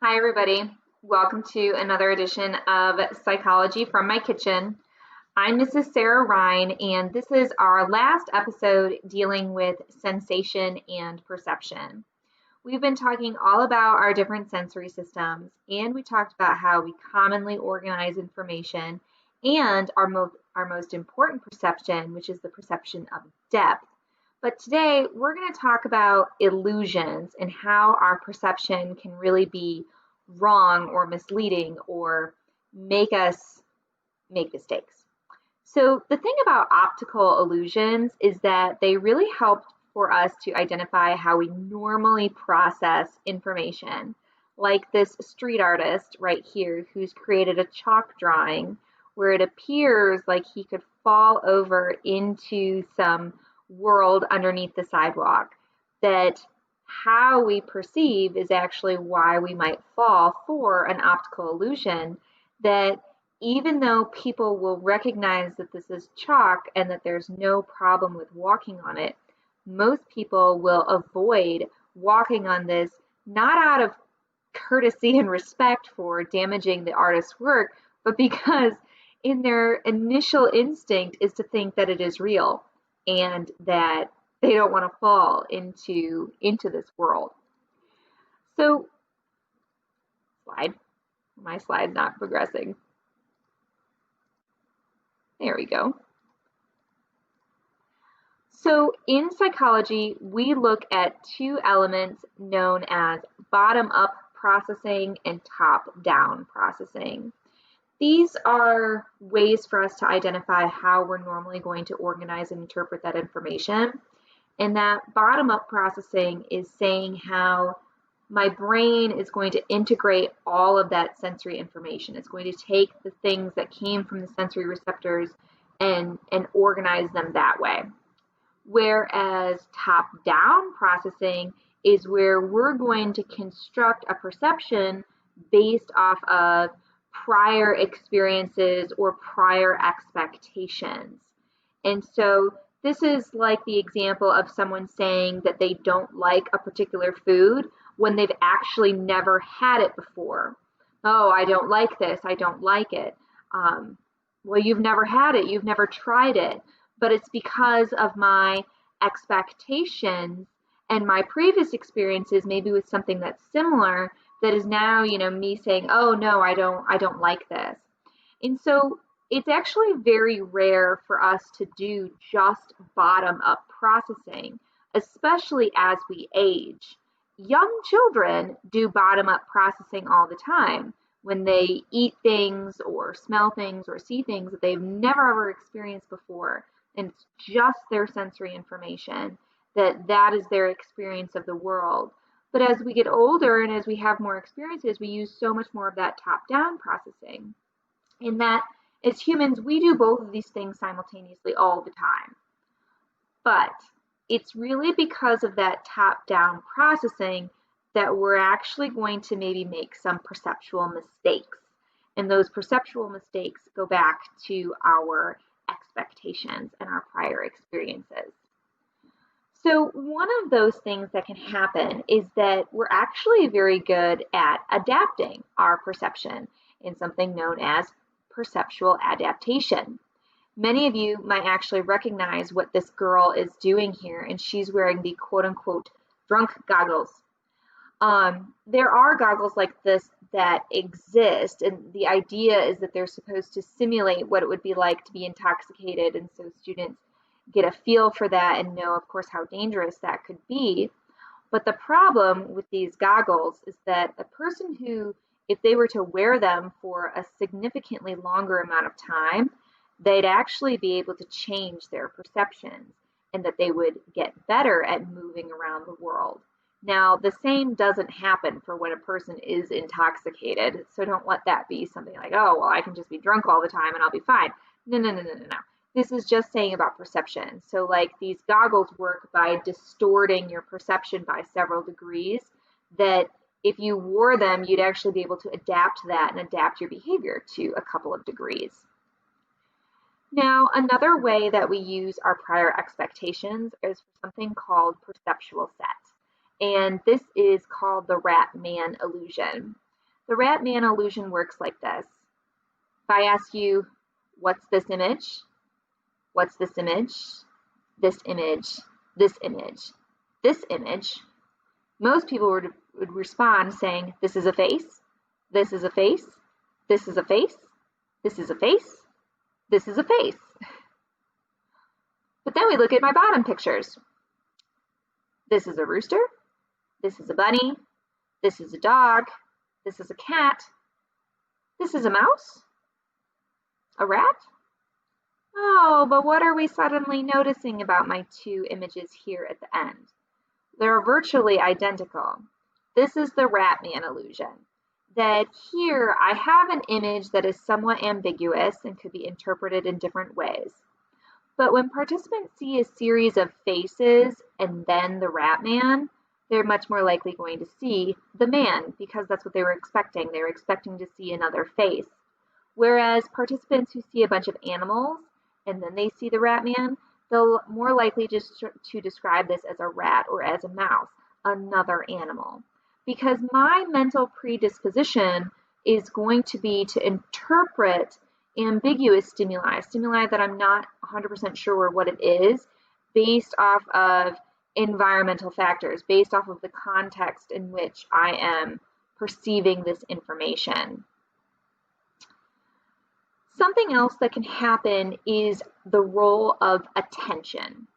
Hi, everybody. Welcome to another edition of Psychology from My Kitchen. I'm Mrs. Sarah Ryan, and this is our last episode dealing with sensation and perception. We've been talking all about our different sensory systems, and we talked about how we commonly organize information and our most important perception, which is the perception of depth. But today we're going to talk about illusions and how our perception can really be wrong or misleading or make us make mistakes. So, the thing about optical illusions is that they really help for us to identify how we normally process information. Like this street artist right here who's created a chalk drawing where it appears like he could fall over into some world underneath the sidewalk. That how we perceive is actually why we might fall for an optical illusion. That even though people will recognize that this is chalk and that there's no problem with walking on it, most people will avoid walking on this, not out of courtesy and respect for damaging the artist's work, but because in their initial instinct is to think that it is real and that they don't want to fall into this world. So, my slide's not progressing. There we go. So in psychology, we look at two elements known as bottom-up processing and top-down processing. These are ways for us to identify how we're normally going to organize and interpret that information. And that bottom-up processing is saying how my brain is going to integrate all of that sensory information. It's going to take the things that came from the sensory receptors and organize them that way. Whereas top-down processing is where we're going to construct a perception based off of prior experiences or prior expectations. And so this is like the example of someone saying that they don't like a particular food when they've actually never had it before. Oh, I don't like this. I don't like it. Well, you've never had it. You've never tried it. But it's because of my expectations and my previous experiences, maybe with something that's similar, that is now, me saying, oh no, I don't like this. And so it's actually very rare for us to do just bottom up processing, especially as we age. Young children do bottom up processing all the time when they eat things or smell things or see things that they've never ever experienced before, and it's just their sensory information, that is their experience of the world. But as we get older and as we have more experiences, we use so much more of that top-down processing. In that, as humans, we do both of these things simultaneously all the time. But it's really because of that top-down processing that we're actually going to maybe make some perceptual mistakes. And those perceptual mistakes go back to our expectations and our prior experiences. So one of those things that can happen is that we're actually very good at adapting our perception in something known as perceptual adaptation. Many of you might actually recognize what this girl is doing here, and she's wearing the quote-unquote drunk goggles. There are goggles like this that exist, and the idea is that they're supposed to simulate what it would be like to be intoxicated, and so students get a feel for that and know, of course, how dangerous that could be. But the problem with these goggles is that a person who, if they were to wear them for a significantly longer amount of time, they'd actually be able to change their perceptions and that they would get better at moving around the world. Now, the same doesn't happen for when a person is intoxicated, so don't let that be something like, oh, well, I can just be drunk all the time and I'll be fine. No, no, no, no, no, no. This is just saying about perception. So like these goggles work by distorting your perception by several degrees, that if you wore them, you'd actually be able to adapt that and adapt your behavior to a couple of degrees. Now, another way that we use our prior expectations is for something called perceptual set. And this is called the rat man illusion. The rat man illusion works like this. If I ask you, what's this image? What's this image? This image, this image, this image. Most people would respond saying, this is a face, this is a face, this is a face, this is a face, this is a face. But then we look at my bottom pictures. This is a rooster, this is a bunny, this is a dog, this is a cat, this is a mouse, a rat. Oh, but what are we suddenly noticing about my two images here at the end? They're virtually identical. This is the rat man illusion. That here I have an image that is somewhat ambiguous and could be interpreted in different ways. But when participants see a series of faces and then the rat man, they're much more likely going to see the man because that's what they were expecting. They were expecting to see another face. Whereas participants who see a bunch of animals and then they see the rat man, they'll more likely just to describe this as a rat or as a mouse, another animal. Because my mental predisposition is going to be to interpret ambiguous stimuli, stimuli that I'm not 100% sure what it is, based off of environmental factors, based off of the context in which I am perceiving this information. Something else that can happen is the role of attention.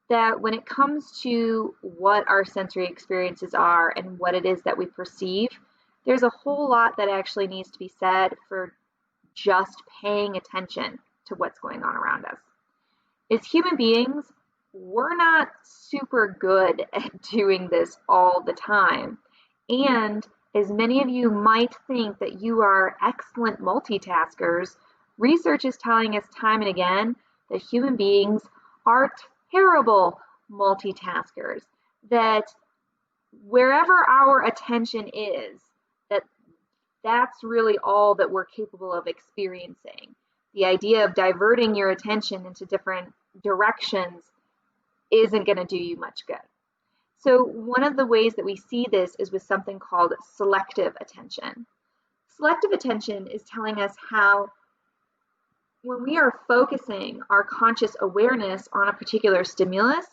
That when it comes to what our sensory experiences are and what it is that we perceive, there's a whole lot that actually needs to be said for just paying attention to what's going on around us. As human beings, we're not super good at doing this all the time. And as many of you might think that you are excellent multitaskers, research is telling us time and again that human beings are terrible multitaskers, that wherever our attention is, that's really all that we're capable of experiencing. The idea of diverting your attention into different directions isn't going to do you much good. So one of the ways that we see this is with something called selective attention. Selective attention is telling us how when we are focusing our conscious awareness on a particular stimulus,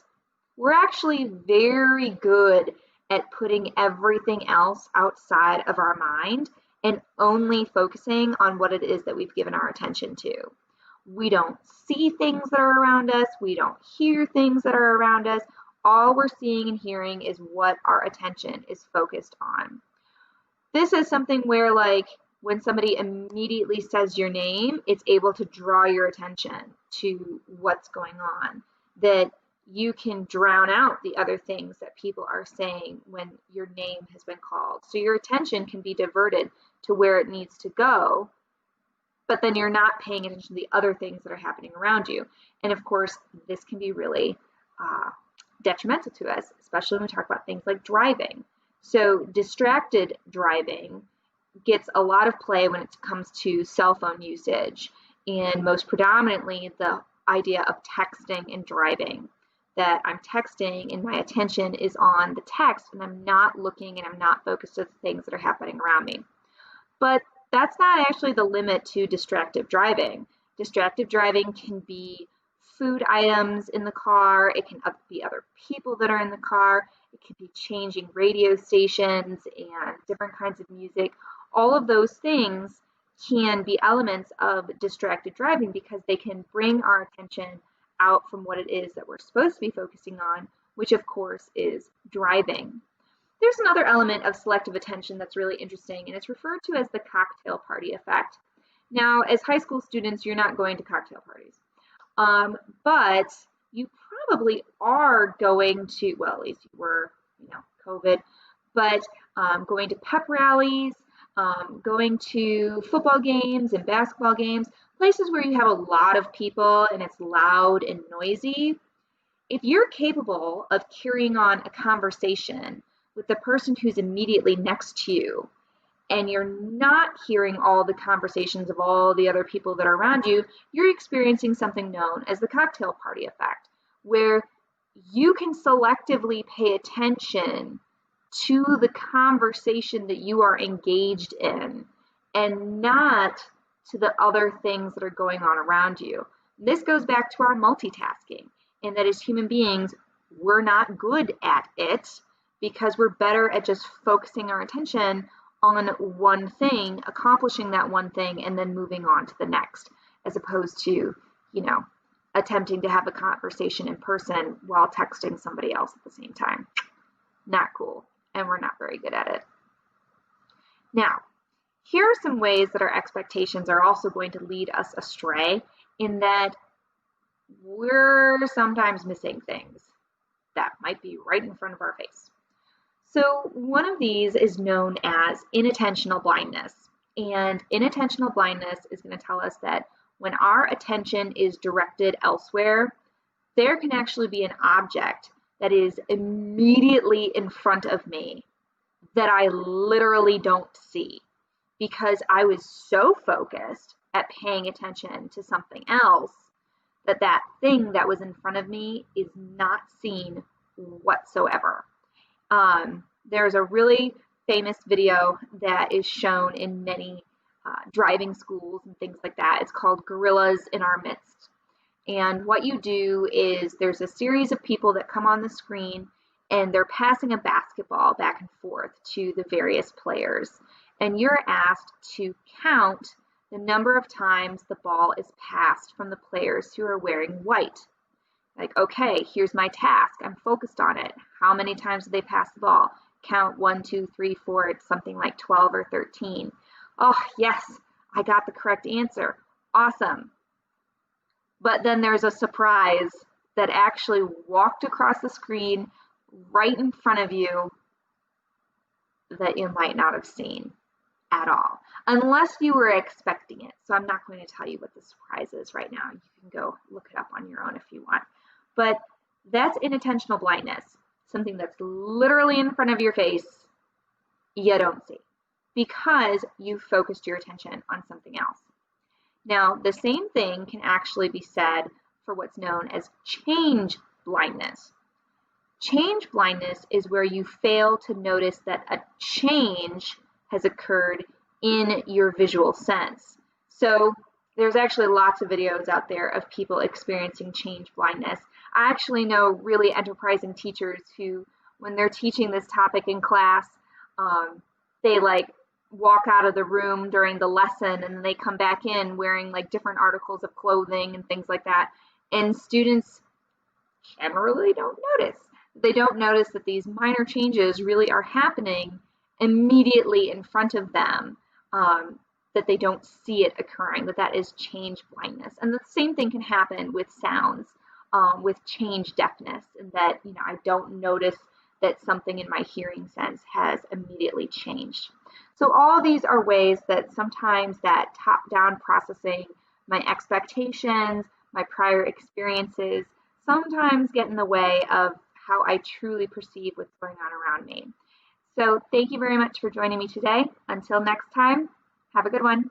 we're actually very good at putting everything else outside of our mind and only focusing on what it is that we've given our attention to. We don't see things that are around us. We don't hear things that are around us. All we're seeing and hearing is what our attention is focused on. This is something where, like, when somebody immediately says your name, it's able to draw your attention to what's going on, that you can drown out the other things that people are saying when your name has been called. So your attention can be diverted to where it needs to go, but then you're not paying attention to the other things that are happening around you. And of course, this can be really detrimental to us, especially when we talk about things like driving. So distracted driving gets a lot of play when it comes to cell phone usage, and most predominantly the idea of texting and driving. That I'm texting and my attention is on the text and I'm not looking and I'm not focused on the things that are happening around me. But that's not actually the limit to distracted driving. Distracted driving can be food items in the car, it can be other people that are in the car, it could be changing radio stations and different kinds of music. All of those things can be elements of distracted driving because they can bring our attention out from what it is that we're supposed to be focusing on, which of course is driving. There's another element of selective attention that's really interesting, and it's referred to as the cocktail party effect. Now, as high school students, you're not going to cocktail parties, but you probably are going to, well, at least you were, COVID, but going to pep rallies, going to football games and basketball games, places where you have a lot of people and it's loud and noisy. If you're capable of carrying on a conversation with the person who's immediately next to you, and you're not hearing all the conversations of all the other people that are around you, you're experiencing something known as the cocktail party effect, where you can selectively pay attention to the conversation that you are engaged in and not to the other things that are going on around you. This goes back to our multitasking, and that as human beings, we're not good at it because we're better at just focusing our attention on one thing, accomplishing that one thing, and then moving on to the next, as opposed to, attempting to have a conversation in person while texting somebody else at the same time. Not cool, and we're not very good at it. Now, here are some ways that our expectations are also going to lead us astray, in that we're sometimes missing things that might be right in front of our face. So one of these is known as inattentional blindness. And inattentional blindness is going to tell us that when our attention is directed elsewhere, there can actually be an object that is immediately in front of me that I literally don't see because I was so focused at paying attention to something else that that thing that was in front of me is not seen whatsoever. There's a really famous video that is shown in many driving schools and things like that. It's called Gorillas in Our Midst. And what you do is there's a series of people that come on the screen and they're passing a basketball back and forth to the various players. And you're asked to count the number of times the ball is passed from the players who are wearing white. Like, okay, here's my task. I'm focused on it. How many times did they pass the ball? Count 1, 2, 3, 4. It's something like 12 or 13. Oh, yes, I got the correct answer. Awesome. But then there's a surprise that actually walked across the screen right in front of you that you might not have seen at all, unless you were expecting it. So I'm not going to tell you what the surprise is right now. You can go look it up on your own if you want. But that's inattentional blindness, something that's literally in front of your face, you don't see, because you focused your attention on something else. Now, the same thing can actually be said for what's known as change blindness. Change blindness is where you fail to notice that a change has occurred in your visual sense. So there's actually lots of videos out there of people experiencing change blindness. I actually know really enterprising teachers who, when they're teaching this topic in class, they walk out of the room during the lesson and then they come back in wearing different articles of clothing and things like that. And students generally don't notice. They don't notice that these minor changes really are happening immediately in front of them, that they don't see it occurring, that is change blindness. And the same thing can happen with sounds, with change deafness, and that I don't notice that something in my hearing sense has immediately changed. So all these are ways that sometimes that top-down processing, my expectations, my prior experiences, sometimes get in the way of how I truly perceive what's going on around me. So thank you very much for joining me today. Until next time, have a good one.